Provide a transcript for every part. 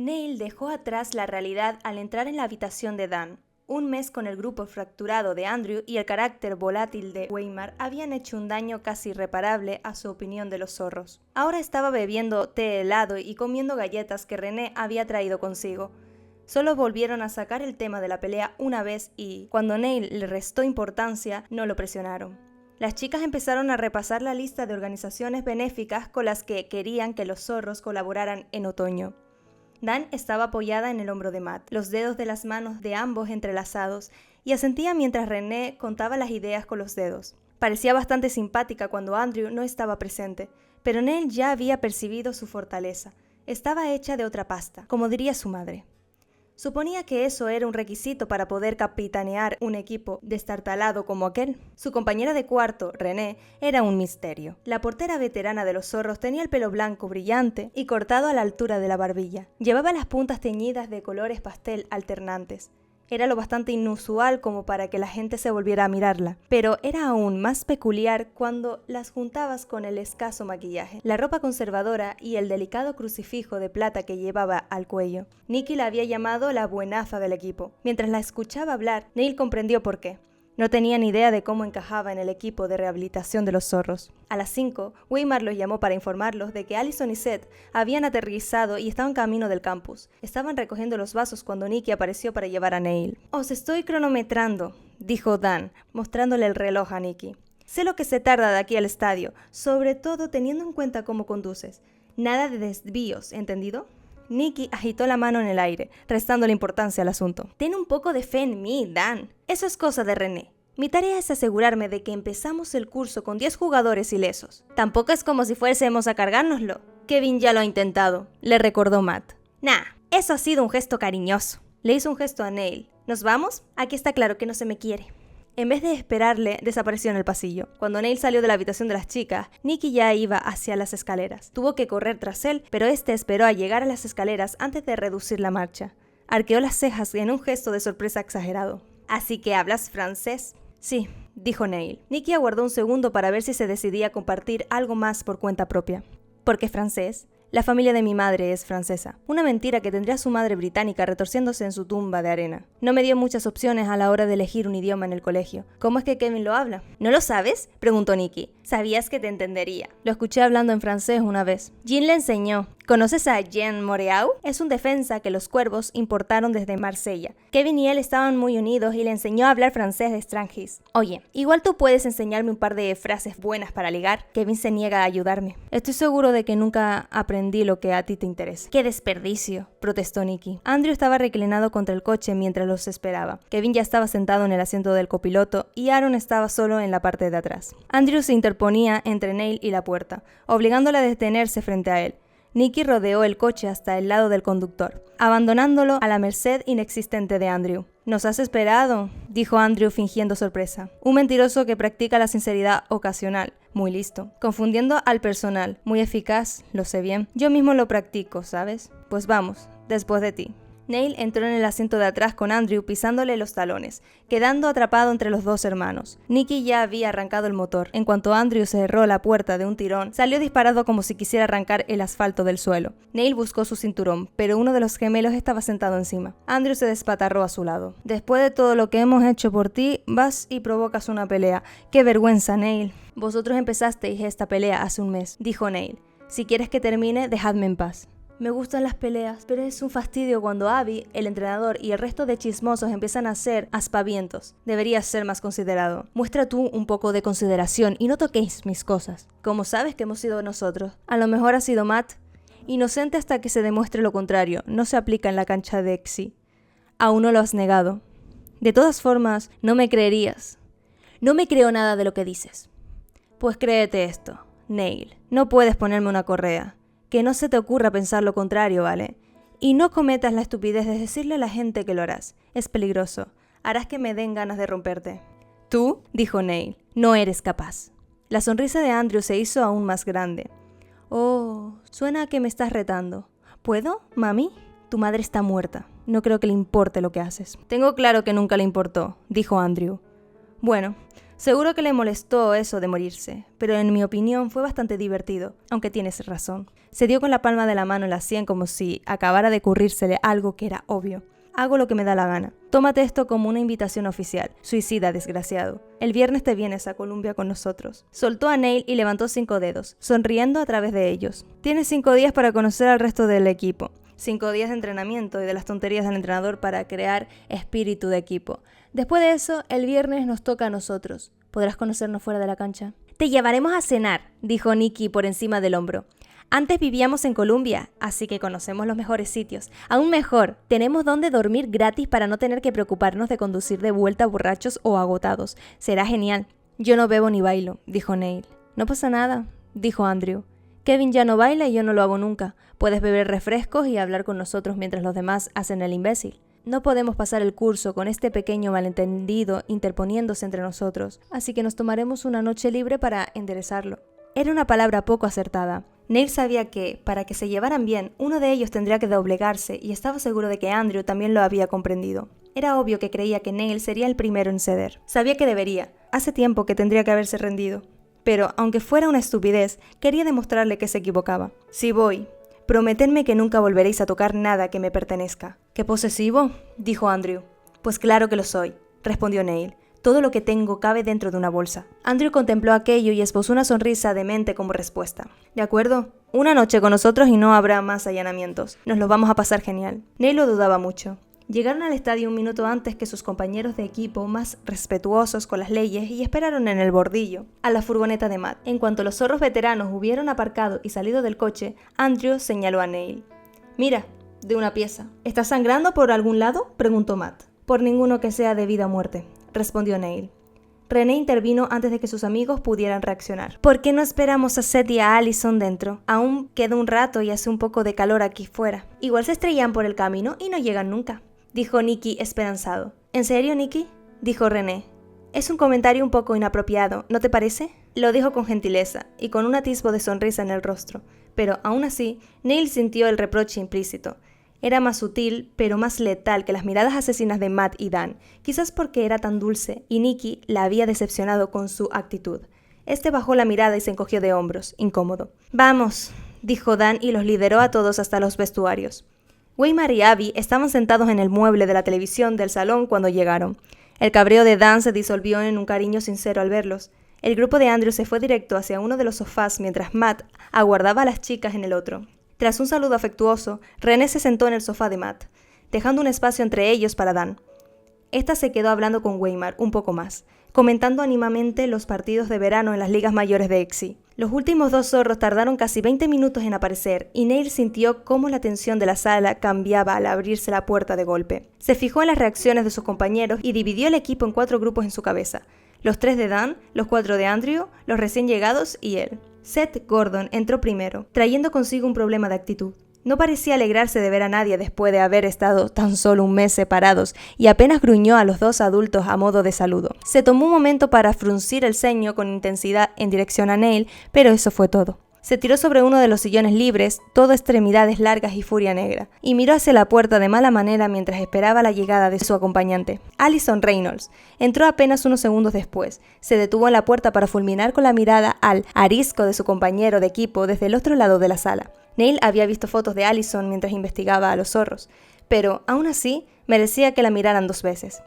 Neil dejó atrás la realidad al entrar en la habitación de Dan. Un mes con el grupo fracturado de Andrew y el carácter volátil de Weimar habían hecho un daño casi irreparable a su opinión de los zorros. Ahora estaba bebiendo té helado y comiendo galletas que René había traído consigo. Solo volvieron a sacar el tema de la pelea una vez y, cuando Neil le restó importancia, no lo presionaron. Las chicas empezaron a repasar la lista de organizaciones benéficas con las que querían que los zorros colaboraran en otoño. Dan estaba apoyada en el hombro de Matt, los dedos de las manos de ambos entrelazados, y asentía mientras René contaba las ideas con los dedos. Parecía bastante simpática cuando Andrew no estaba presente, pero Neil ya había percibido su fortaleza. Estaba hecha de otra pasta, como diría su madre. Suponía que eso era un requisito para poder capitanear un equipo destartalado como aquel. Su compañera de cuarto, René, era un misterio. La portera veterana de los zorros tenía el pelo blanco brillante y cortado a la altura de la barbilla. Llevaba las puntas teñidas de colores pastel alternantes. Era lo bastante inusual como para que la gente se volviera a mirarla, pero era aún más peculiar cuando las juntabas con el escaso maquillaje, la ropa conservadora y el delicado crucifijo de plata que llevaba al cuello. Nicky la había llamado la buenaza del equipo. Mientras la escuchaba hablar, Neil comprendió por qué. No tenía ni idea de cómo encajaba en el equipo de rehabilitación de los zorros. A las 5, Weimar los llamó para informarlos de que Allison y Seth habían aterrizado y estaban camino del campus. Estaban recogiendo los vasos cuando Nicky apareció para llevar a Neil. «Os estoy cronometrando», dijo Dan, mostrándole el reloj a Nicky. «Sé lo que se tarda de aquí al estadio, sobre todo teniendo en cuenta cómo conduces. Nada de desvíos, ¿entendido?» Nicky agitó la mano en el aire, restándole importancia al asunto. «Ten un poco de fe en mí, Dan. Eso es cosa de René. Mi tarea es asegurarme de que empezamos el curso con 10 jugadores ilesos. Tampoco es como si fuésemos a cargárnoslo. Kevin ya lo ha intentado», le recordó Matt. «Nah, eso ha sido un gesto cariñoso». Le hizo un gesto a Neil. «¿Nos vamos? Aquí está claro que no se me quiere». En vez de esperarle, desapareció en el pasillo. Cuando Neil salió de la habitación de las chicas, Nicky ya iba hacia las escaleras. Tuvo que correr tras él, pero este esperó a llegar a las escaleras antes de reducir la marcha. Arqueó las cejas en un gesto de sorpresa exagerado. «¿Así que hablas francés?» «Sí», dijo Neil. Nicky aguardó un segundo para ver si se decidía a compartir algo más por cuenta propia. «¿Por qué francés?» «La familia de mi madre es francesa». Una mentira que tendría su madre británica retorciéndose en su tumba de arena. No me dio muchas opciones a la hora de elegir un idioma en el colegio. ¿Cómo es que Kevin lo habla? ¿No lo sabes?, preguntó Nicky. «Sabías que te entendería». Lo escuché hablando en francés una vez. Jean le enseñó. ¿Conoces a Jean Moreau? Es un defensa que los Cuervos importaron desde Marsella. Kevin y él estaban muy unidos y le enseñó a hablar francés de Strangis. Oye, igual tú puedes enseñarme un par de frases buenas para ligar. Kevin se niega a ayudarme. Estoy seguro de que nunca aprendí lo que a ti te interesa. ¡Qué desperdicio!, protestó Nicky. Andrew estaba reclinado contra el coche mientras los esperaba. Kevin ya estaba sentado en el asiento del copiloto y Aaron estaba solo en la parte de atrás. Andrew se interponía entre Neil y la puerta, obligándola a detenerse frente a él. Nicky rodeó el coche hasta el lado del conductor, abandonándolo a la merced inexistente de Andrew. «¿Nos has esperado?», dijo Andrew fingiendo sorpresa. Un mentiroso que practica la sinceridad ocasional. Muy listo. Confundiendo al personal. Muy eficaz, lo sé bien. Yo mismo lo practico, ¿sabes? Pues vamos, después de ti. Neil entró en el asiento de atrás con Andrew pisándole los talones, quedando atrapado entre los dos hermanos. Nicky ya había arrancado el motor. En cuanto Andrew cerró la puerta de un tirón, salió disparado como si quisiera arrancar el asfalto del suelo. Neil buscó su cinturón, pero uno de los gemelos estaba sentado encima. Andrew se despatarró a su lado. «Después de todo lo que hemos hecho por ti, vas y provocas una pelea. ¡Qué vergüenza, Neil!». «Vosotros empezasteis esta pelea hace un mes», dijo Neil. «Si quieres que termine, dejadme en paz». «Me gustan las peleas, pero es un fastidio cuando Abby, el entrenador y el resto de chismosos empiezan a hacer aspavientos. Deberías ser más considerado. Muestra tú un poco de consideración y no toquéis mis cosas. ¿Cómo sabes que hemos sido nosotros? A lo mejor ha sido Matt. Inocente hasta que se demuestre lo contrario. No se aplica en la cancha de Exi. Aún no lo has negado. De todas formas, no me creerías. No me creo nada de lo que dices». «Pues créete esto, Neil. No puedes ponerme una correa. Que no se te ocurra pensar lo contrario, ¿vale? Y no cometas la estupidez de decirle a la gente que lo harás. Es peligroso. Harás que me den ganas de romperte». «¿Tú?», dijo Neil. «No eres capaz». La sonrisa de Andrew se hizo aún más grande. «Oh, suena a que me estás retando. ¿Puedo, mami? Tu madre está muerta. No creo que le importe lo que haces». «Tengo claro que nunca le importó», dijo Andrew. «Bueno, Seguro que le molestó eso de morirse, pero en mi opinión fue bastante divertido, aunque tienes razón. Se dio con la palma de la mano en la sien como si acabara de ocurrírsele algo que era obvio. Hago lo que me da la gana. Tómate esto como una invitación oficial. Suicida, desgraciado. El viernes te vienes a Columbia con nosotros. Soltó a Neil y levantó 5 dedos, sonriendo a través de ellos. Tienes 5 días para conocer al resto del equipo. 5 días de entrenamiento y de las tonterías del entrenador para crear espíritu de equipo. Después de eso, el viernes nos toca a nosotros. ¿Podrás conocernos fuera de la cancha? Te llevaremos a cenar, dijo Nikki por encima del hombro. Antes vivíamos en Columbia, así que conocemos los mejores sitios. Aún mejor, tenemos donde dormir gratis para no tener que preocuparnos de conducir de vuelta borrachos o agotados. Será genial. Yo no bebo ni bailo, dijo Neil. No pasa nada, dijo Andrew. Kevin ya no baila y yo no lo hago nunca. Puedes beber refrescos y hablar con nosotros mientras los demás hacen el imbécil. No podemos pasar el curso con este pequeño malentendido interponiéndose entre nosotros, así que nos tomaremos una noche libre para enderezarlo. Era una palabra poco acertada. Neil sabía que, para que se llevaran bien, uno de ellos tendría que doblegarse y estaba seguro de que Andrew también lo había comprendido. Era obvio que creía que Neil sería el primero en ceder. Sabía que debería. Hace tiempo que tendría que haberse rendido. Pero, aunque fuera una estupidez, quería demostrarle que se equivocaba. Si voy, prometedme que nunca volveréis a tocar nada que me pertenezca. ¿Qué posesivo?, dijo Andrew. Pues claro que lo soy, respondió Neil. Todo lo que tengo cabe dentro de una bolsa. Andrew contempló aquello y esbozó una sonrisa demente como respuesta. ¿De acuerdo? Una noche con nosotros y no habrá más allanamientos. Nos lo vamos a pasar genial. Neil lo dudaba mucho. Llegaron al estadio un minuto antes que sus compañeros de equipo, más respetuosos con las leyes, y esperaron en el bordillo, a la furgoneta de Matt. En cuanto los zorros veteranos hubieron aparcado y salido del coche, Andrew señaló a Neil. «Mira, de una pieza. ¿Estás sangrando por algún lado?», preguntó Matt. «Por ninguno que sea de vida o muerte», respondió Neil. René intervino antes de que sus amigos pudieran reaccionar. «¿Por qué no esperamos a Seth y a Allison dentro? Aún queda un rato y hace un poco de calor aquí fuera. Igual se estrellan por el camino y no llegan nunca», dijo Nicky esperanzado. «¿En serio, Nicky?», dijo René. «Es un comentario un poco inapropiado, ¿no te parece?». Lo dijo con gentileza y con un atisbo de sonrisa en el rostro, pero aún así, Neil sintió el reproche implícito. Era más sutil, pero más letal que las miradas asesinas de Matt y Dan, quizás porque era tan dulce, y Nicky la había decepcionado con su actitud. Este bajó la mirada y se encogió de hombros, incómodo. «Vamos», dijo Dan y los lideró a todos hasta los vestuarios. Weimar y Abby estaban sentados en el mueble de la televisión del salón cuando llegaron. El cabreo de Dan se disolvió en un cariño sincero al verlos. El grupo de Andrew se fue directo hacia uno de los sofás mientras Matt aguardaba a las chicas en el otro. Tras un saludo afectuoso, René se sentó en el sofá de Matt, dejando un espacio entre ellos para Dan. Esta se quedó hablando con Weimar un poco más, comentando animadamente los partidos de verano en las ligas mayores de EXI. Los últimos 2 zorros tardaron casi 20 minutos en aparecer y Neil sintió cómo la tensión de la sala cambiaba al abrirse la puerta de golpe. Se fijó en las reacciones de sus compañeros y dividió el equipo en 4 grupos en su cabeza. Los 3 de Dan, los 4 de Andrew, los recién llegados y él. Seth Gordon entró primero, trayendo consigo un problema de actitud. No parecía alegrarse de ver a nadie después de haber estado tan solo un mes separados y apenas gruñó a los 2 adultos a modo de saludo. Se tomó un momento para fruncir el ceño con intensidad en dirección a Neil, pero eso fue todo. Se tiró sobre uno de los sillones libres, todo extremidades largas y furia negra, y miró hacia la puerta de mala manera mientras esperaba la llegada de su acompañante. Allison Reynolds entró apenas unos segundos después. Se detuvo en la puerta para fulminar con la mirada al arisco de su compañero de equipo desde el otro lado de la sala. Neil había visto fotos de Allison mientras investigaba a los zorros, pero, aún así, merecía que la miraran 2 veces.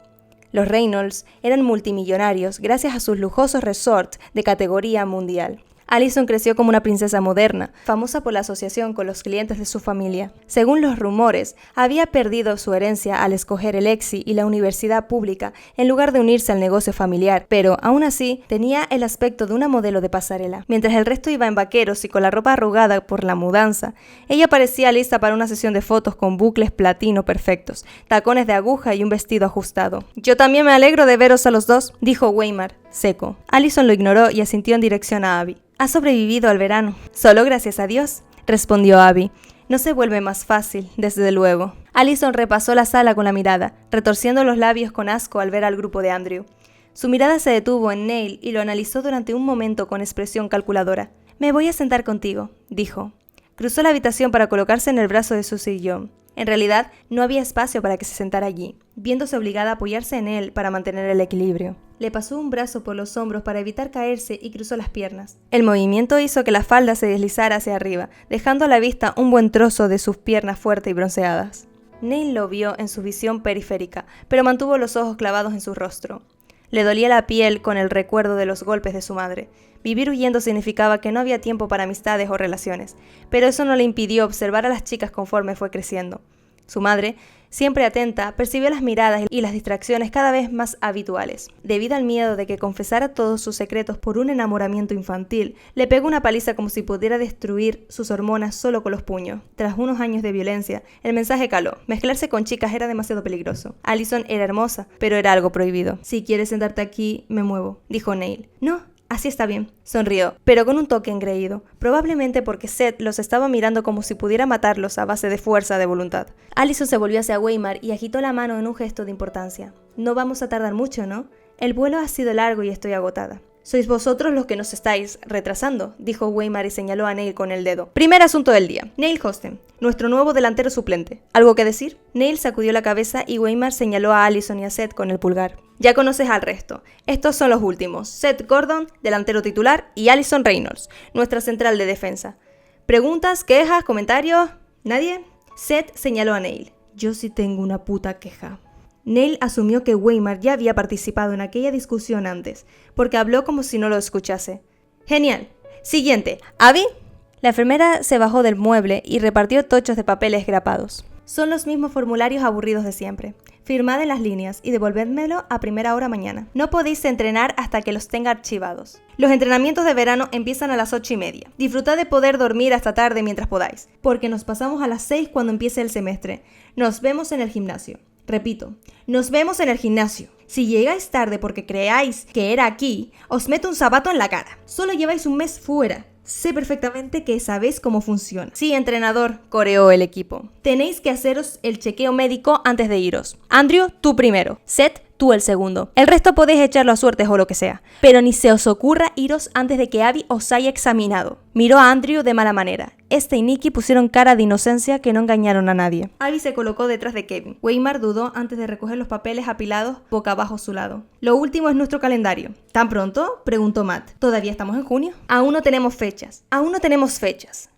Los Reynolds eran multimillonarios gracias a sus lujosos resorts de categoría mundial. Allison creció como una princesa moderna, famosa por la asociación con los clientes de su familia. Según los rumores, había perdido su herencia al escoger el EXI y la universidad pública en lugar de unirse al negocio familiar, pero aún así tenía el aspecto de una modelo de pasarela. Mientras el resto iba en vaqueros y con la ropa arrugada por la mudanza, ella parecía lista para una sesión de fotos con bucles platino perfectos, tacones de aguja y un vestido ajustado. «Yo también me alegro de veros a los dos», dijo Weimar, seco. Allison lo ignoró y asintió en dirección a Abby. «Ha sobrevivido al verano». «Solo gracias a Dios», respondió Abby. «No se vuelve más fácil, desde luego». Allison repasó la sala con la mirada, retorciendo los labios con asco al ver al grupo de Andrew. Su mirada se detuvo en Neil y lo analizó durante un momento con expresión calculadora. «Me voy a sentar contigo», dijo. Cruzó la habitación para colocarse en el brazo de su sillón. En realidad, no había espacio para que se sentara allí, viéndose obligada a apoyarse en él para mantener el equilibrio. Le pasó un brazo por los hombros para evitar caerse y cruzó las piernas. El movimiento hizo que la falda se deslizara hacia arriba, dejando a la vista un buen trozo de sus piernas fuertes y bronceadas. Neil lo vio en su visión periférica, pero mantuvo los ojos clavados en su rostro. Le dolía la piel con el recuerdo de los golpes de su madre. Vivir huyendo significaba que no había tiempo para amistades o relaciones, pero eso no le impidió observar a las chicas conforme fue creciendo. Su madre, siempre atenta, percibió las miradas y las distracciones cada vez más habituales. Debido al miedo de que confesara todos sus secretos por un enamoramiento infantil, le pegó una paliza como si pudiera destruir sus hormonas solo con los puños. Tras unos años de violencia, el mensaje caló. Mezclarse con chicas era demasiado peligroso. Allison era hermosa, pero era algo prohibido. «Si quieres sentarte aquí, me muevo», dijo Neil. «No. Así está bien», sonrió, pero con un toque engreído, probablemente porque Seth los estaba mirando como si pudiera matarlos a base de fuerza de voluntad. Allison se volvió hacia Weimar y agitó la mano en un gesto de importancia. «No vamos a tardar mucho, ¿no? El vuelo ha sido largo y estoy agotada». «Sois vosotros los que nos estáis retrasando», dijo Weimar y señaló a Neil con el dedo. «Primer asunto del día. Neil Hosten, nuestro nuevo delantero suplente. ¿Algo que decir?» Neil sacudió la cabeza y Weimar señaló a Allison y a Seth con el pulgar. «Ya conoces al resto. Estos son los últimos. Seth Gordon, delantero titular, y Allison Reynolds, nuestra central de defensa. ¿Preguntas, quejas, comentarios? ¿Nadie?» Seth señaló a Neil. «Yo sí tengo una puta queja». Neil asumió que Weimar ya había participado en aquella discusión antes, porque habló como si no lo escuchase. «Genial. Siguiente. ¿Abby?» La enfermera se bajó del mueble y repartió tochos de papeles grapados. «Son los mismos formularios aburridos de siempre. Firmad en las líneas y devolvédmelo a primera hora mañana. No podéis entrenar hasta que los tenga archivados. Los entrenamientos de verano empiezan a las 8:30. Disfrutad de poder dormir hasta tarde mientras podáis, porque nos pasamos a las 6 cuando empiece el semestre. Nos vemos en el gimnasio. Repito, nos vemos en el gimnasio. Si llegáis tarde porque creáis que era aquí, os meto un zapato en la cara. Solo lleváis un mes fuera. Sé perfectamente que sabéis cómo funciona». «Sí, entrenador», coreó el equipo. «Tenéis que haceros el chequeo médico antes de iros. Andrew, tú primero. Seth, tú el segundo. El resto podéis echarlo a suertes o lo que sea. Pero ni se os ocurra iros antes de que Abby os haya examinado». Miró a Andrew de mala manera. Este y Nikki pusieron cara de inocencia que no engañaron a nadie. Abby se colocó detrás de Kevin. Weimar dudó antes de recoger los papeles apilados boca abajo a su lado. «Lo último es nuestro calendario». «¿Tan pronto?», preguntó Matt. «¿Todavía estamos en junio?» «Aún no tenemos fechas.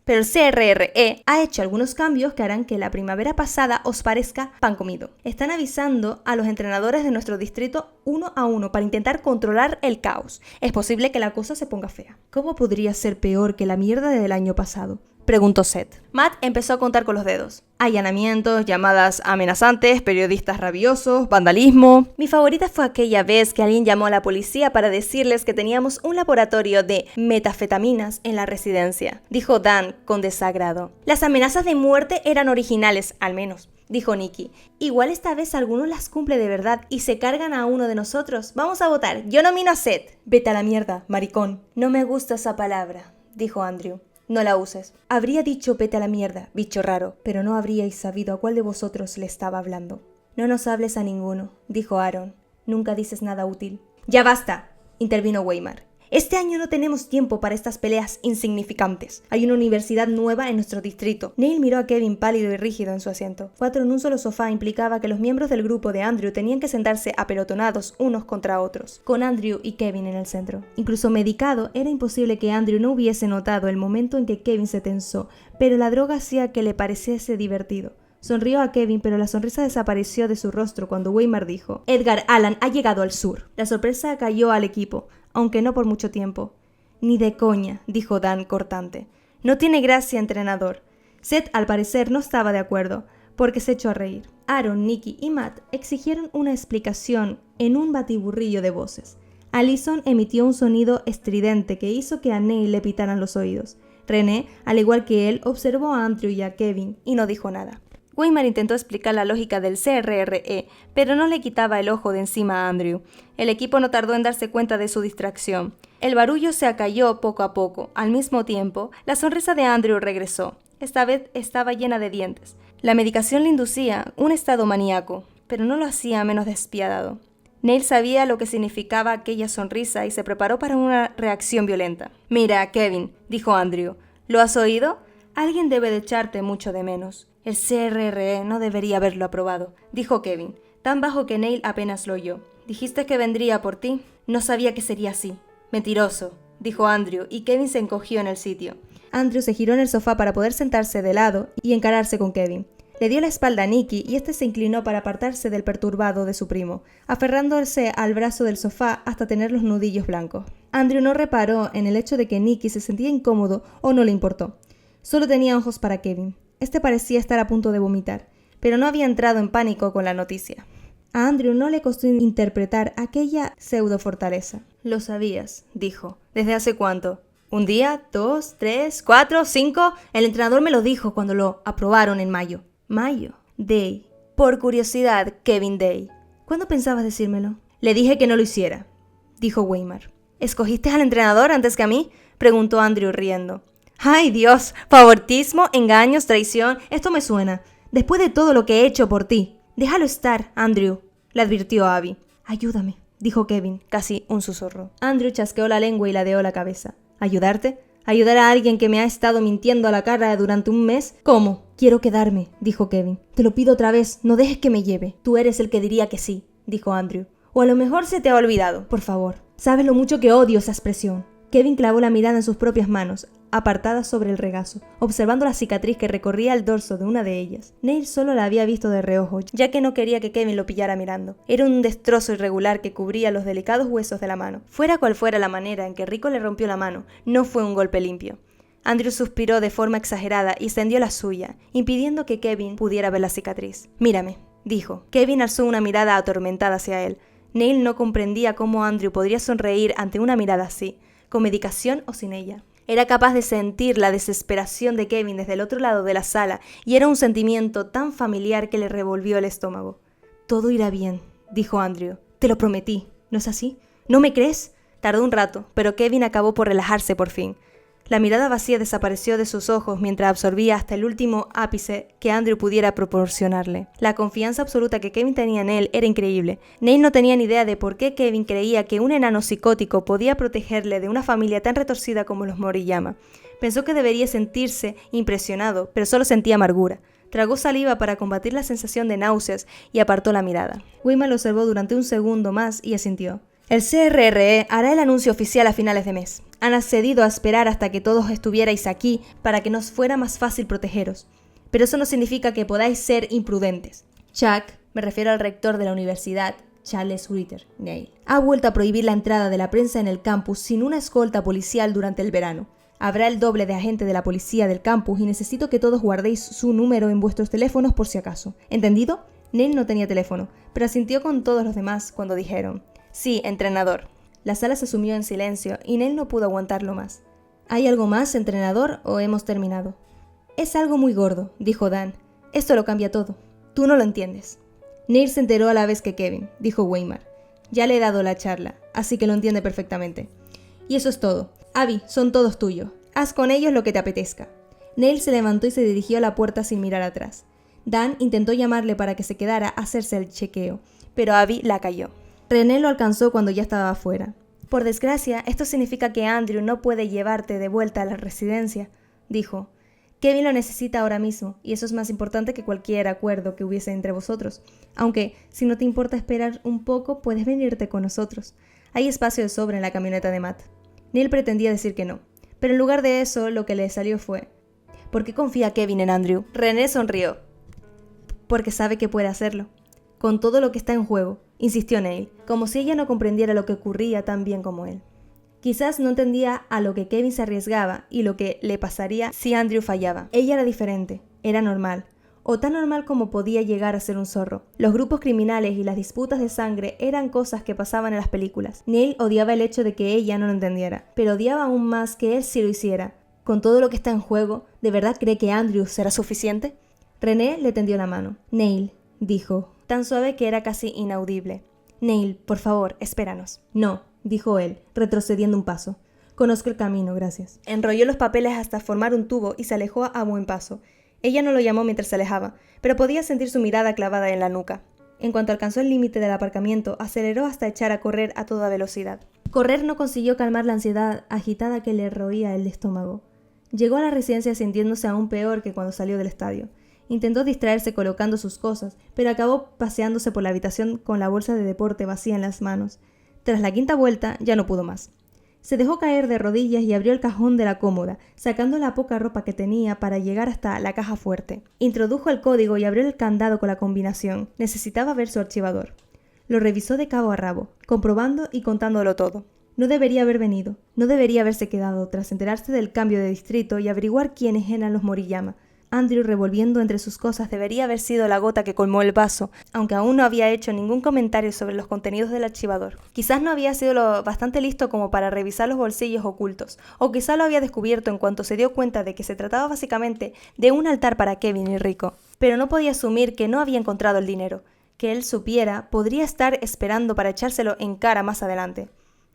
Pero el CRRE ha hecho algunos cambios que harán que la primavera pasada os parezca pan comido. Están avisando a los entrenadores de nuestro distrito uno a uno para intentar controlar el caos. Es posible que la cosa se ponga fea». «¿Cómo podría ser peor que la mierda del año pasado?», preguntó Seth. Matt empezó a contar con los dedos. «Allanamientos, llamadas amenazantes, periodistas rabiosos, vandalismo. Mi favorita fue aquella vez que alguien llamó a la policía para decirles que teníamos un laboratorio de metanfetaminas en la residencia», dijo Dan con desagrado. «Las amenazas de muerte eran originales, al menos», dijo Nikki. «Igual esta vez alguno las cumple de verdad y se cargan a uno de nosotros. Vamos a votar. Yo nomino a Seth». «Vete a la mierda, maricón». «No me gusta esa palabra», dijo Andrew. «No la uses». «Habría dicho vete a la mierda, bicho raro, pero no habríais sabido a cuál de vosotros le estaba hablando». «No nos hables a ninguno», dijo Aaron. «Nunca dices nada útil». «Ya basta», intervino Weimar. «Este año no tenemos tiempo para estas peleas insignificantes. Hay una universidad nueva en nuestro distrito». Neil miró a Kevin pálido y rígido en su asiento. 4 en un solo sofá implicaba que los miembros del grupo de Andrew tenían que sentarse apelotonados unos contra otros, con Andrew y Kevin en el centro. Incluso medicado, era imposible que Andrew no hubiese notado el momento en que Kevin se tensó, pero la droga hacía que le pareciese divertido. Sonrió a Kevin, pero la sonrisa desapareció de su rostro cuando Weimar dijo: «Edgar Allan ha llegado al sur». La sorpresa cayó al equipo, aunque no por mucho tiempo. «Ni de coña», dijo Dan cortante. «No tiene gracia, entrenador». Seth, al parecer, no estaba de acuerdo, porque se echó a reír. Aaron, Nikki y Matt exigieron una explicación en un batiburrillo de voces. Allison emitió un sonido estridente que hizo que a Neil le pitaran los oídos. René, al igual que él, observó a Andrew y a Kevin y no dijo nada. Weimar intentó explicar la lógica del CRRE, pero no le quitaba el ojo de encima a Andrew. El equipo no tardó en darse cuenta de su distracción. El barullo se acalló poco a poco. Al mismo tiempo, la sonrisa de Andrew regresó. Esta vez estaba llena de dientes. La medicación le inducía un estado maníaco, pero no lo hacía menos despiadado. Neil sabía lo que significaba aquella sonrisa y se preparó para una reacción violenta. «Mira, Kevin», dijo Andrew, «¿lo has oído? Alguien debe de echarte mucho de menos». «El CRRE no debería haberlo aprobado», dijo Kevin. tan bajo que Neil apenas lo oyó. «Dijiste que vendría por ti. No sabía que sería así». «Mentiroso», dijo Andrew, y Kevin se encogió en el sitio. Andrew se giró en el sofá para poder sentarse de lado y encararse con Kevin. Le dio la espalda a Nicky y este se inclinó para apartarse del perturbado de su primo, aferrándose al brazo del sofá hasta tener los nudillos blancos. Andrew no reparó en el hecho de que Nicky se sentía incómodo o no le importó. Solo tenía ojos para Kevin. Este parecía estar a punto de vomitar, pero no había entrado en pánico con la noticia. A Andrew no le costó interpretar aquella pseudo-fortaleza. «Lo sabías», dijo. «¿Desde hace cuánto? ¿1 día? 2, 3, 4, 5? El entrenador me lo dijo cuando lo aprobaron en mayo». «Mayo. Day. Por curiosidad, Kevin Day. ¿Cuándo pensabas decírmelo?» «Le dije que no lo hiciera», dijo Weimar. «¿Escogiste al entrenador antes que a mí?», preguntó Andrew riendo. «¡Ay, Dios! Favoritismo, engaños, traición. Esto me suena. Después de todo lo que he hecho por ti». «Déjalo estar, Andrew», le advirtió Abby. «Ayúdame», dijo Kevin, casi un susurro. Andrew chasqueó la lengua y ladeó la cabeza. «¿Ayudarte? ¿Ayudar a alguien que me ha estado mintiendo a la cara durante 1 mes? ¿Cómo?» «Quiero quedarme», dijo Kevin. «Te lo pido otra vez, no dejes que me lleve». «Tú eres el que diría que sí», dijo Andrew. «O a lo mejor se te ha olvidado. Por favor. Sabes lo mucho que odio esa expresión». Kevin clavó la mirada en sus propias manos, apartadas sobre el regazo, observando la cicatriz que recorría el dorso de una de ellas. Neil solo la había visto de reojo, ya que no quería que Kevin lo pillara mirando. Era un destrozo irregular que cubría los delicados huesos de la mano. Fuera cual fuera la manera en que Rico le rompió la mano, no fue un golpe limpio. Andrew suspiró de forma exagerada y extendió la suya, impidiendo que Kevin pudiera ver la cicatriz. «Mírame», dijo. Kevin alzó una mirada atormentada hacia él. Neil no comprendía cómo Andrew podría sonreír ante una mirada así, con medicación o sin ella. Era capaz de sentir la desesperación de Kevin desde el otro lado de la sala, y era un sentimiento tan familiar que le revolvió el estómago. «Todo irá bien», dijo Andrew. «Te lo prometí, ¿no es así? ¿No me crees?» Tardó un rato, pero Kevin acabó por relajarse por fin. La mirada vacía desapareció de sus ojos mientras absorbía hasta el último ápice que Andrew pudiera proporcionarle. La confianza absoluta que Kevin tenía en él era increíble. Neil no tenía ni idea de por qué Kevin creía que un enano psicótico podía protegerle de una familia tan retorcida como los Moriyama. Pensó que debería sentirse impresionado, pero solo sentía amargura. Tragó saliva para combatir la sensación de náuseas y apartó la mirada. Weimar lo observó durante un segundo más y asintió. «El CRRE hará el anuncio oficial a finales de mes. Han accedido a esperar hasta que todos estuvierais aquí para que nos fuera más fácil protegeros. Pero eso no significa que podáis ser imprudentes. Chuck», me refiero al rector de la universidad, Charles Ritter, Neil, «ha vuelto a prohibir la entrada de la prensa en el campus sin una escolta policial durante el verano. Habrá el doble de agentes de la policía del campus y necesito que todos guardéis su número en vuestros teléfonos por si acaso. ¿Entendido?» Neil no tenía teléfono, pero asintió con todos los demás cuando dijeron: «Sí, entrenador». La sala se sumió en silencio y Neil no pudo aguantarlo más. «¿Hay algo más, entrenador, o hemos terminado?» «Es algo muy gordo», dijo Dan. «Esto lo cambia todo. Tú no lo entiendes». Neil se enteró a la vez que Kevin, dijo Weimar. «Ya le he dado la charla, así que lo entiende perfectamente. Y eso es todo. Abby, son todos tuyos. Haz con ellos lo que te apetezca». Neil se levantó y se dirigió a la puerta sin mirar atrás. Dan intentó llamarle para que se quedara a hacerse el chequeo, pero Abby la calló. René lo alcanzó cuando ya estaba afuera. «Por desgracia, esto significa que Andrew no puede llevarte de vuelta a la residencia», dijo. «Kevin lo necesita ahora mismo, y eso es más importante que cualquier acuerdo que hubiese entre vosotros. Aunque, si no te importa esperar un poco, puedes venirte con nosotros. Hay espacio de sobra en la camioneta de Matt». Neil pretendía decir que no, pero en lugar de eso, lo que le salió fue: «¿Por qué confía Kevin en Andrew?» René sonrió. «Porque sabe que puede hacerlo. Con todo lo que está en juego», insistió Neil, como si ella no comprendiera lo que ocurría tan bien como él. Quizás no entendía a lo que Kevin se arriesgaba y lo que le pasaría si Andrew fallaba. Ella era diferente, era normal, o tan normal como podía llegar a ser un zorro. Los grupos criminales y las disputas de sangre eran cosas que pasaban en las películas. Neil odiaba el hecho de que ella no lo entendiera, pero odiaba aún más que él sí lo hiciera. Con todo lo que está en juego, ¿de verdad cree que Andrew será suficiente? René le tendió la mano. «Neil», dijo, tan suave que era casi inaudible. «Neil, por favor, espéranos». «No», dijo él, retrocediendo un paso. «Conozco el camino, gracias». Enrolló los papeles hasta formar un tubo y se alejó a buen paso. Ella no lo llamó mientras se alejaba, pero podía sentir su mirada clavada en la nuca. En cuanto alcanzó el límite del aparcamiento, aceleró hasta echar a correr a toda velocidad. Correr no consiguió calmar la ansiedad agitada que le roía el estómago. Llegó a la residencia sintiéndose aún peor que cuando salió del estadio. Intentó distraerse colocando sus cosas, pero acabó paseándose por la habitación con la bolsa de deporte vacía en las manos. Tras la quinta vuelta, ya no pudo más. Se dejó caer de rodillas y abrió el cajón de la cómoda, sacando la poca ropa que tenía para llegar hasta la caja fuerte. Introdujo el código y abrió el candado con la combinación. Necesitaba ver su archivador. Lo revisó de cabo a rabo, comprobando y contándolo todo. No debería haber venido, no debería haberse quedado tras enterarse del cambio de distrito y averiguar quiénes eran los Moriyama. Andrew, revolviendo entre sus cosas, debería haber sido la gota que colmó el vaso, aunque aún no había hecho ningún comentario sobre los contenidos del archivador. Quizás no había sido lo bastante listo como para revisar los bolsillos ocultos, o quizás lo había descubierto en cuanto se dio cuenta de que se trataba básicamente de un altar para Kevin y Rico. Pero no podía asumir que no había encontrado el dinero. Que él supiera, podría estar esperando para echárselo en cara más adelante.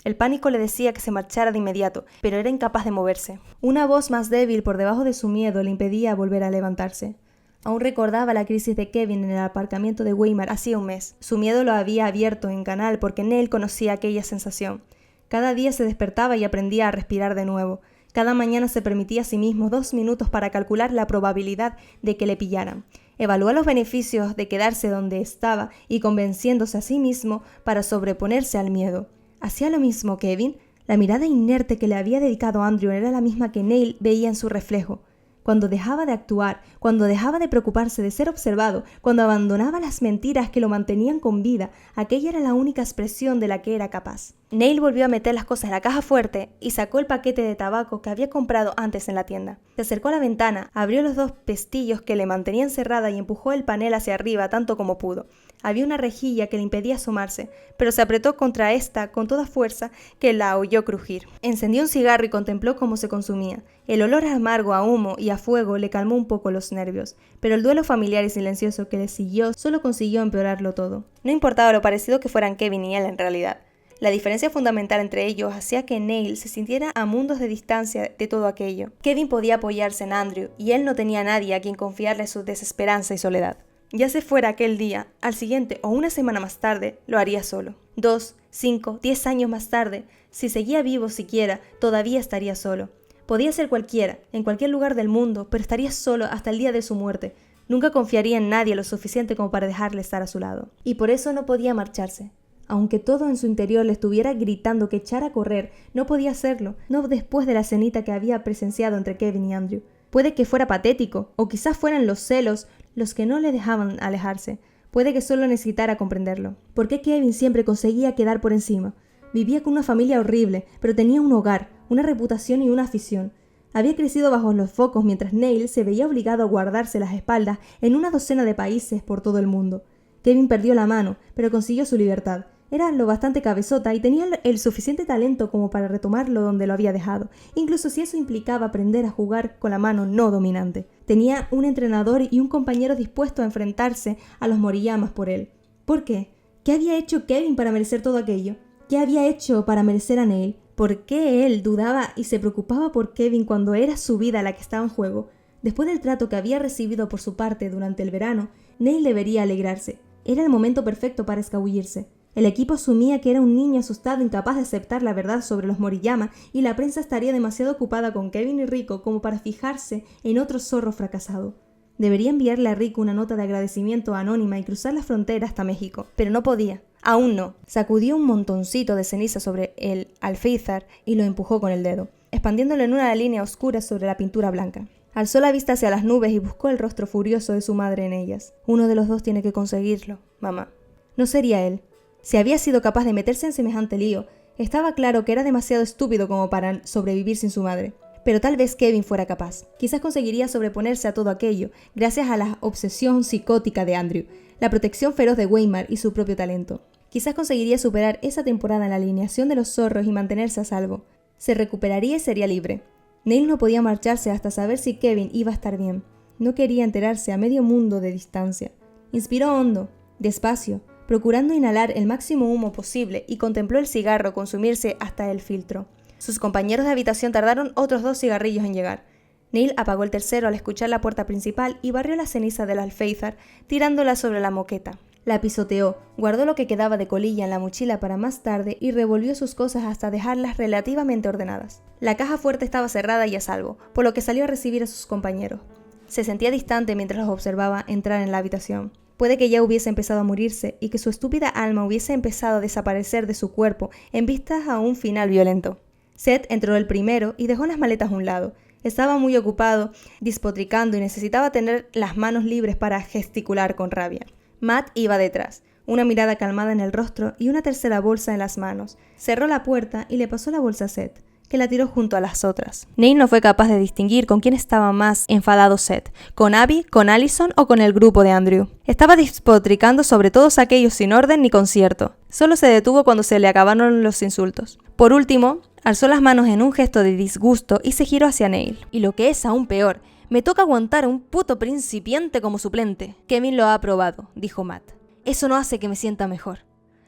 El pánico le decía que se marchara de inmediato, pero era incapaz de moverse. Una voz más débil por debajo de su miedo le impedía volver a levantarse. Aún recordaba la crisis de Kevin en el aparcamiento de Weimar hacía un mes. Su miedo lo había abierto en canal porque Neil conocía aquella sensación. Cada día se despertaba y aprendía a respirar de nuevo. Cada mañana se permitía a sí mismo 2 minutos para calcular la probabilidad de que le pillaran. Evaluó los beneficios de quedarse donde estaba y convenciéndose a sí mismo para sobreponerse al miedo. ¿Hacía lo mismo Kevin? La mirada inerte que le había dedicado Andrew era la misma que Neil veía en su reflejo. Cuando dejaba de actuar, cuando dejaba de preocuparse de ser observado, cuando abandonaba las mentiras que lo mantenían con vida, aquella era la única expresión de la que era capaz. Neil volvió a meter las cosas en la caja fuerte y sacó el paquete de tabaco que había comprado antes en la tienda. Se acercó a la ventana, abrió los 2 pestillos que le mantenían cerrada y empujó el panel hacia arriba tanto como pudo. Había una rejilla que le impedía asomarse, pero se apretó contra esta con toda fuerza que la oyó crujir. Encendió un cigarro y contempló cómo se consumía. El olor amargo a humo y a fuego le calmó un poco los nervios, pero el duelo familiar y silencioso que le siguió solo consiguió empeorarlo todo. No importaba lo parecido que fueran Kevin y él en realidad. La diferencia fundamental entre ellos hacía que Neil se sintiera a mundos de distancia de todo aquello. Kevin podía apoyarse en Andrew, y él no tenía a nadie a quien confiarle su desesperanza y soledad. Ya se fuera aquel día, al siguiente o una semana más tarde, lo haría solo. 2, 5, 10 años más tarde, si seguía vivo siquiera, todavía estaría solo. Podía ser cualquiera, en cualquier lugar del mundo, pero estaría solo hasta el día de su muerte. Nunca confiaría en nadie lo suficiente como para dejarle estar a su lado. Y por eso no podía marcharse. Aunque todo en su interior le estuviera gritando que echara a correr, no podía hacerlo, no después de la cenita que había presenciado entre Kevin y Andrew. Puede que fuera patético, o quizás fueran los celos los que no le dejaban alejarse. Puede que solo necesitara comprenderlo. ¿Por qué Kevin siempre conseguía quedar por encima? Vivía con una familia horrible, pero tenía un hogar, una reputación y una afición. Había crecido bajo los focos mientras Neil se veía obligado a guardarse las espaldas en una docena de países por todo el mundo. Kevin perdió la mano, pero consiguió su libertad. Era lo bastante cabezota y tenía el suficiente talento como para retomarlo donde lo había dejado, incluso si eso implicaba aprender a jugar con la mano no dominante. Tenía un entrenador y un compañero dispuesto a enfrentarse a los Moriyamas por él. ¿Por qué? ¿Qué había hecho Kevin para merecer todo aquello? ¿Qué había hecho para merecer a Neil? ¿Por qué él dudaba y se preocupaba por Kevin cuando era su vida la que estaba en juego? Después del trato que había recibido por su parte durante el verano, Neil debería alegrarse. Era el momento perfecto para escabullirse. El equipo asumía que era un niño asustado incapaz de aceptar la verdad sobre los Moriyama y la prensa estaría demasiado ocupada con Kevin y Rico como para fijarse en otro zorro fracasado. Debería enviarle a Rico una nota de agradecimiento anónima y cruzar la frontera hasta México, pero no podía. Aún no. Sacudió un montoncito de ceniza sobre el alféizar y lo empujó con el dedo, expandiéndolo en una línea oscura sobre la pintura blanca. Alzó la vista hacia las nubes y buscó el rostro furioso de su madre en ellas. Uno de los dos tiene que conseguirlo, mamá. No sería él. Si había sido capaz de meterse en semejante lío, estaba claro que era demasiado estúpido como para sobrevivir sin su madre. Pero tal vez Kevin fuera capaz. Quizás conseguiría sobreponerse a todo aquello, gracias a la obsesión psicótica de Andrew, la protección feroz de Weimar y su propio talento. Quizás conseguiría superar esa temporada en la alineación de los zorros y mantenerse a salvo. Se recuperaría y sería libre. Neil no podía marcharse hasta saber si Kevin iba a estar bien. No quería enterarse a medio mundo de distancia. Inspiró hondo, despacio, procurando inhalar el máximo humo posible y contempló el cigarro consumirse hasta el filtro. Sus compañeros de habitación tardaron otros 2 cigarrillos en llegar. Neil apagó el tercero al escuchar la puerta principal y barrió la ceniza del alféizar, tirándola sobre la moqueta. La pisoteó, guardó lo que quedaba de colilla en la mochila para más tarde y revolvió sus cosas hasta dejarlas relativamente ordenadas. La caja fuerte estaba cerrada y a salvo, por lo que salió a recibir a sus compañeros. Se sentía distante mientras los observaba entrar en la habitación. Puede que ya hubiese empezado a morirse y que su estúpida alma hubiese empezado a desaparecer de su cuerpo en vistas a un final violento. Seth entró el primero y dejó las maletas a un lado. Estaba muy ocupado, despotricando y necesitaba tener las manos libres para gesticular con rabia. Matt iba detrás, una mirada calmada en el rostro y una tercera bolsa en las manos. Cerró la puerta y le pasó la bolsa a Seth, que la tiró junto a las otras. Neil no fue capaz de distinguir con quién estaba más enfadado Seth, con Abby, con Allison o con el grupo de Andrew. Estaba despotricando sobre todos aquellos sin orden ni concierto. Solo se detuvo cuando se le acabaron los insultos. Por último, alzó las manos en un gesto de disgusto y se giró hacia Neil. Y lo que es aún peor, me toca aguantar a un puto principiante como suplente. Kevin lo ha aprobado, dijo Matt. Eso no hace que me sienta mejor.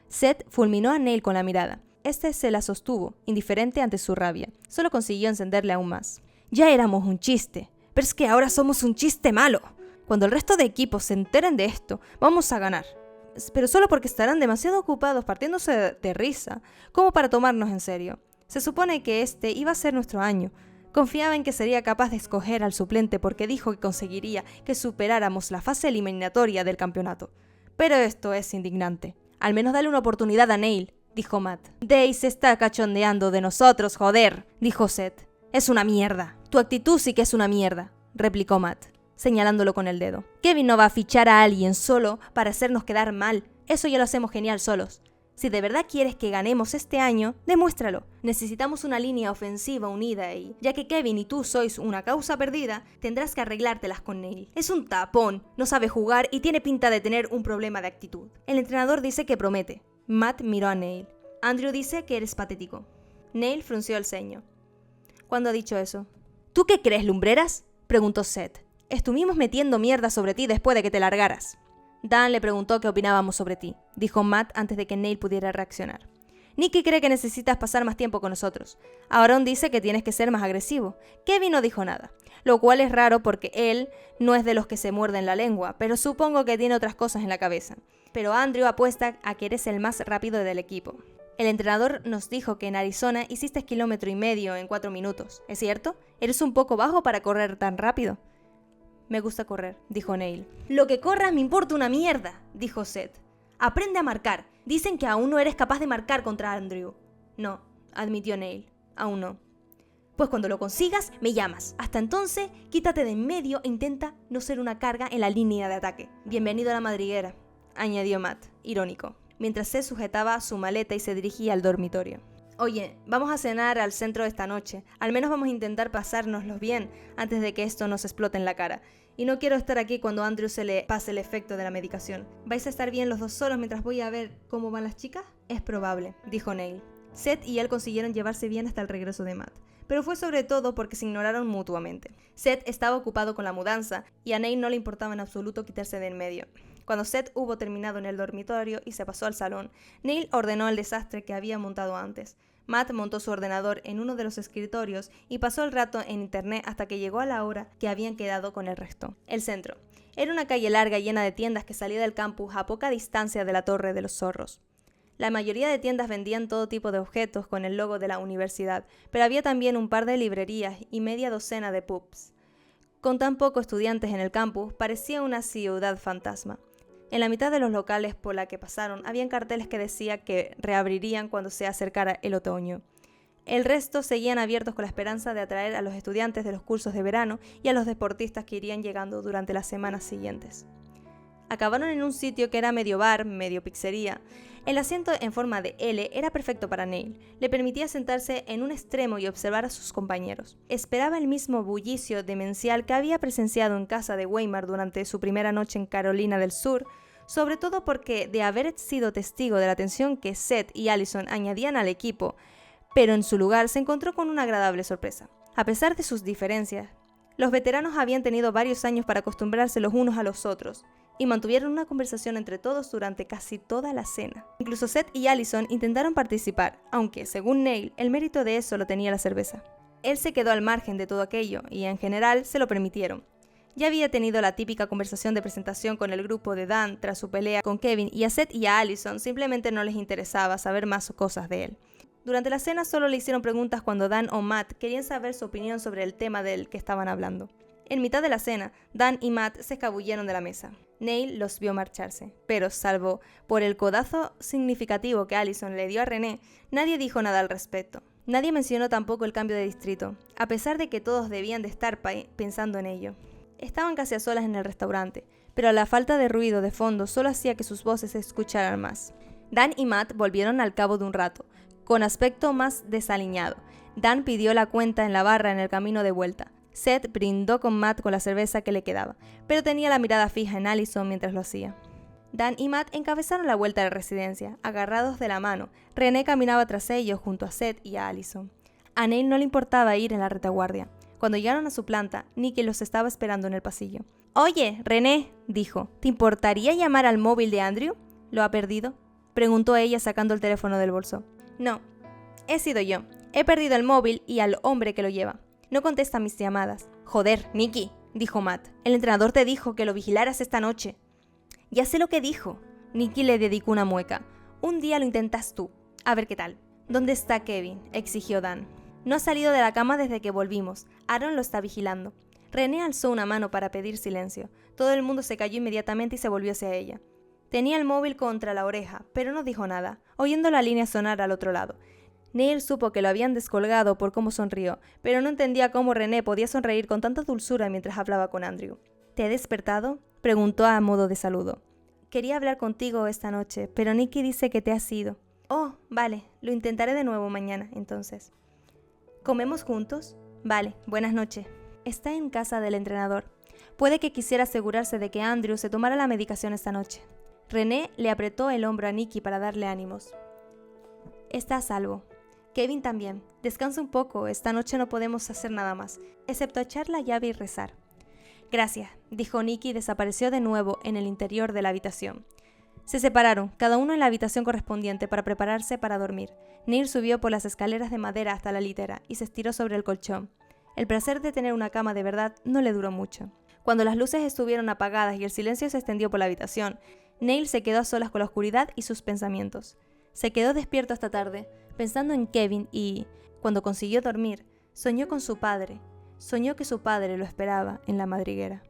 Seth fulminó a Neil con la mirada. Este se la sostuvo, indiferente ante su rabia. Solo consiguió encenderle aún más. Ya éramos un chiste, pero es que ahora somos un chiste malo. Cuando el resto de equipos se enteren de esto, vamos a ganar. Pero solo porque estarán demasiado ocupados partiéndose de risa, como para tomarnos en serio. Se supone que este iba a ser nuestro año. Confiaba en que sería capaz de escoger al suplente porque dijo que conseguiría que superáramos la fase eliminatoria del campeonato. Pero esto es indignante. Al menos dale una oportunidad a Neil, dijo Matt. Dave se está cachondeando de nosotros, joder, dijo Seth. Es una mierda. Tu actitud sí que es una mierda, replicó Matt, señalándolo con el dedo. Kevin no va a fichar a alguien solo para hacernos quedar mal. Eso ya lo hacemos genial solos. Si de verdad quieres que ganemos este año, demuéstralo. Necesitamos una línea ofensiva unida y, ya que Kevin y tú sois una causa perdida, tendrás que arreglártelas con Neil. Es un tapón, no sabe jugar y tiene pinta de tener un problema de actitud. El entrenador dice que promete. Matt miró a Neil. Andrew dice que eres patético. Neil frunció el ceño. ¿Cuándo ha dicho eso? ¿Tú qué crees, lumbreras?, preguntó Seth. Estuvimos metiendo mierda sobre ti después de que te largaras. Dan le preguntó qué opinábamos sobre ti, dijo Matt antes de que Neil pudiera reaccionar. Nicky cree que necesitas pasar más tiempo con nosotros. Aaron dice que tienes que ser más agresivo. Kevin no dijo nada, lo cual es raro porque él no es de los que se muerden la lengua, pero supongo que tiene otras cosas en la cabeza. Pero Andrew apuesta a que eres el más rápido del equipo. El entrenador nos dijo que en Arizona hiciste 1,5 kilómetros en 4 minutos. ¿Es cierto? ¿Eres un poco bajo para correr tan rápido? Me gusta correr, dijo Neil. Lo que corras me importa una mierda, dijo Seth. Aprende a marcar. Dicen que aún no eres capaz de marcar contra Andrew. No, admitió Neil. Aún no. Pues cuando lo consigas, me llamas. Hasta entonces, quítate de en medio e intenta no ser una carga en la línea de ataque. Bienvenido a la madriguera, añadió Matt, irónico, mientras Seth sujetaba su maleta y se dirigía al dormitorio. Oye, vamos a cenar al centro esta noche. Al menos vamos a intentar pasárnoslos bien antes de que esto nos explote en la cara. Y no quiero estar aquí cuando a Andrew se le pase el efecto de la medicación. ¿Vais a estar bien los dos solos mientras voy a ver cómo van las chicas? Es probable, dijo Neil. Seth y él consiguieron llevarse bien hasta el regreso de Matt, pero fue sobre todo porque se ignoraron mutuamente. Seth estaba ocupado con la mudanza y a Neil no le importaba en absoluto quitarse de en medio. Cuando Seth hubo terminado en el dormitorio y se pasó al salón, Neil ordenó el desastre que había montado antes. Matt montó su ordenador en uno de los escritorios y pasó el rato en internet hasta que llegó a la hora que habían quedado con el resto. El centro. Era una calle larga llena de tiendas que salía del campus a poca distancia de la Torre de los Zorros. La mayoría de tiendas vendían todo tipo de objetos con el logo de la universidad, pero había también un par de librerías y media docena de pubs. Con tan pocos estudiantes en el campus, parecía una ciudad fantasma. En la mitad de los locales por la que pasaron, habían carteles que decían que reabrirían cuando se acercara el otoño. El resto seguían abiertos con la esperanza de atraer a los estudiantes de los cursos de verano y a los deportistas que irían llegando durante las semanas siguientes. Acabaron en un sitio que era medio bar, medio pizzería. El asiento en forma de L era perfecto para Neil. Le permitía sentarse en un extremo y observar a sus compañeros. Esperaba el mismo bullicio demencial que había presenciado en casa de Weimar durante su primera noche en Carolina del Sur, sobre todo porque de haber sido testigo de la tensión que Seth y Allison añadían al equipo, pero en su lugar se encontró con una agradable sorpresa. A pesar de sus diferencias, los veteranos habían tenido varios años para acostumbrarse los unos a los otros, y mantuvieron una conversación entre todos durante casi toda la cena. Incluso Seth y Allison intentaron participar, aunque, según Neil, el mérito de eso lo tenía la cerveza. Él se quedó al margen de todo aquello, y en general se lo permitieron. Ya había tenido la típica conversación de presentación con el grupo de Dan tras su pelea con Kevin, y a Seth y a Allison simplemente no les interesaba saber más cosas de él. Durante la cena solo le hicieron preguntas cuando Dan o Matt querían saber su opinión sobre el tema del que estaban hablando. En mitad de la cena, Dan y Matt se escabulleron de la mesa. Neil los vio marcharse, pero salvo por el codazo significativo que Allison le dio a René, nadie dijo nada al respecto. Nadie mencionó tampoco el cambio de distrito, a pesar de que todos debían de estar pensando en ello. Estaban casi a solas en el restaurante, pero la falta de ruido de fondo solo hacía que sus voces se escucharan más. Dan y Matt volvieron al cabo de un rato, con aspecto más desaliñado. Dan pidió la cuenta en la barra en el camino de vuelta. Seth brindó con Matt con la cerveza que le quedaba, pero tenía la mirada fija en Allison mientras lo hacía. Dan y Matt encabezaron la vuelta a la residencia, agarrados de la mano. René caminaba tras ellos junto a Seth y a Allison. A Neil no le importaba ir en la retaguardia. Cuando llegaron a su planta, Nikki los estaba esperando en el pasillo. «Oye, René», dijo, «¿te importaría llamar al móvil de Andrew? ¿Lo ha perdido?», preguntó ella sacando el teléfono del bolso. «No, he sido yo. He perdido el móvil y al hombre que lo lleva. No contesta mis llamadas». «Joder, Nikki», dijo Matt. «El entrenador te dijo que lo vigilaras esta noche». «Ya sé lo que dijo». Nikki le dedicó una mueca. «Un día lo intentas tú. A ver qué tal». «¿Dónde está Kevin?», exigió Dan. «No ha salido de la cama desde que volvimos. Aaron lo está vigilando». René alzó una mano para pedir silencio. Todo el mundo se calló inmediatamente y se volvió hacia ella. Tenía el móvil contra la oreja, pero no dijo nada, oyendo la línea sonar al otro lado. Neil supo que lo habían descolgado por cómo sonrió, pero no entendía cómo René podía sonreír con tanta dulzura mientras hablaba con Andrew. «¿Te he despertado?», preguntó a modo de saludo. «Quería hablar contigo esta noche, pero Nikki dice que te has ido». «Oh, vale, lo intentaré de nuevo mañana, entonces». «¿Comemos juntos?». «Vale, buenas noches». Está en casa del entrenador. Puede que quisiera asegurarse de que Andrew se tomara la medicación esta noche. René le apretó el hombro a Nikki para darle ánimos. «Está a salvo. Kevin también. Descansa un poco, esta noche no podemos hacer nada más, excepto echar la llave y rezar». «Gracias», dijo Nikki y desapareció de nuevo en el interior de la habitación. Se separaron, cada uno en la habitación correspondiente para prepararse para dormir. Neil subió por las escaleras de madera hasta la litera y se estiró sobre el colchón. El placer de tener una cama de verdad no le duró mucho. Cuando las luces estuvieron apagadas y el silencio se extendió por la habitación, Neil se quedó a solas con la oscuridad y sus pensamientos. Se quedó despierto hasta tarde, pensando en Kevin y, cuando consiguió dormir, soñó con su padre. Soñó que su padre lo esperaba en la madriguera.